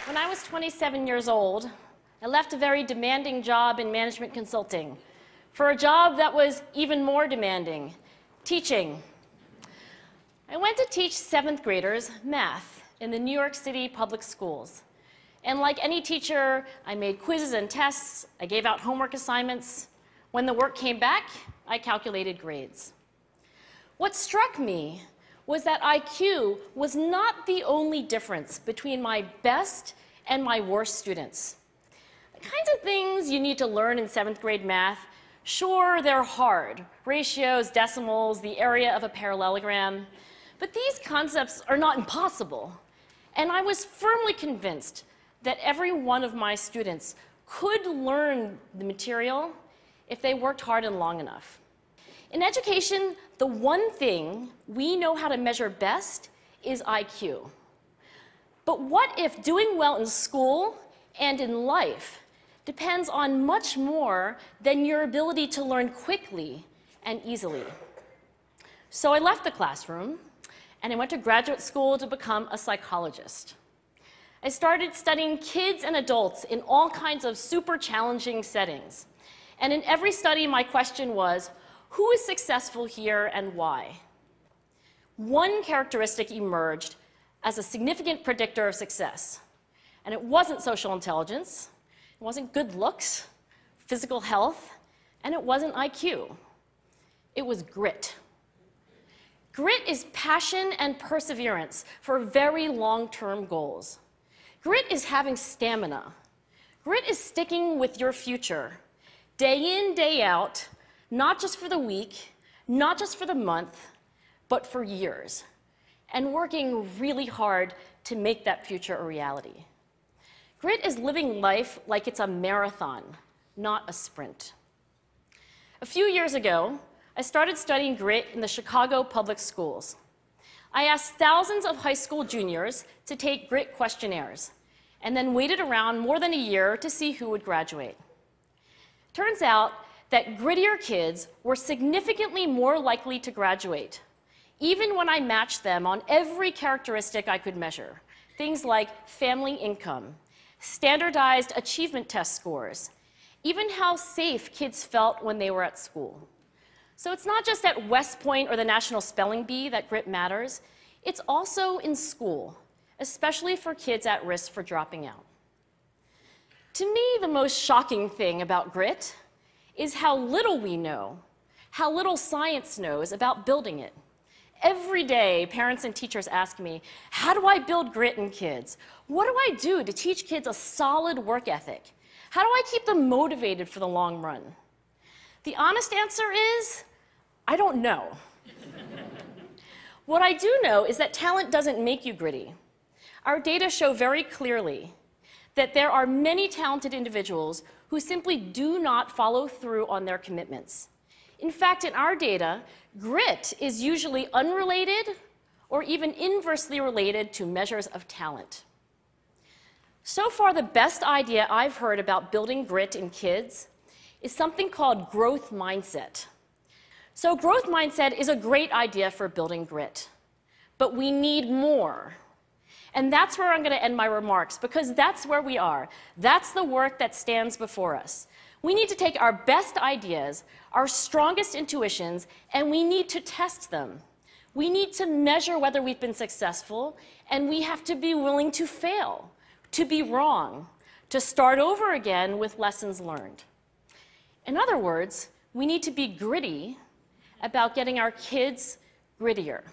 When I was 27 years old, I left a very demanding job in management consulting for a job that was even more demanding, teaching. I went to teach 7th graders math in the New York City public schools. And like any teacher, I made quizzes and tests, I gave out homework assignments. When the work came back, I calculated grades. What struck me was that IQ was not the only difference between my best and my worst students. The kinds of things you need to learn in 7th grade math, sure, they're hard. Ratios, decimals, the area of a parallelogram. But these concepts are not impossible. And I was firmly convinced that every one of my students could learn the material if they worked hard and long enough. In education, the one thing we know how to measure best is IQ. But what if doing well in school and in life depends on much more than your ability to learn quickly and easily? So I left the classroom and I went to graduate school to become a psychologist. I started studying kids and adults in all kinds of super challenging settings. And in every study, my question was, who is successful here and why? One characteristic emerged as a significant predictor of success. And it wasn't social intelligence, it wasn't good looks, physical health, and it wasn't IQ. It was grit. Grit is passion and perseverance for very long-term goals. Grit is having stamina. Grit is sticking with your future, day in, day out, not just for the week, not just for the month, but for years, and working really hard to make that future a reality. Grit is living life like it's a marathon, not a sprint. A few years ago, I started studying grit in the Chicago public schools. I asked thousands of high school juniors to take grit questionnaires, and then waited around more than a year to see who would graduate. Turns out that grittier kids were significantly more likely to graduate, even when I matched them on every characteristic I could measure. Things like family income, standardized achievement test scores, even how safe kids felt when they were at school. So it's not just at West Point or the National Spelling Bee that grit matters, it's also in school, especially for kids at risk for dropping out. To me, the most shocking thing about grit is how little we know, how little science knows about building it. Every day, parents and teachers ask me, how do I build grit in kids? What do I do to teach kids a solid work ethic? How do I keep them motivated for the long run? The honest answer is, I don't know. What I do know is that talent doesn't make you gritty. Our data show very clearly that there are many talented individuals who simply do not follow through on their commitments. In fact, in our data, grit is usually unrelated or even inversely related to measures of talent. So far, the best idea I've heard about building grit in kids is something called growth mindset. So growth mindset is a great idea for building grit, but we need more. And that's where I'm going to end my remarks, because that's where we are. That's the work that stands before us. We need to take our best ideas, our strongest intuitions, and we need to test them. We need to measure whether we've been successful, and we have to be willing to fail, to be wrong, to start over again with lessons learned. In other words, we need to be gritty about getting our kids grittier.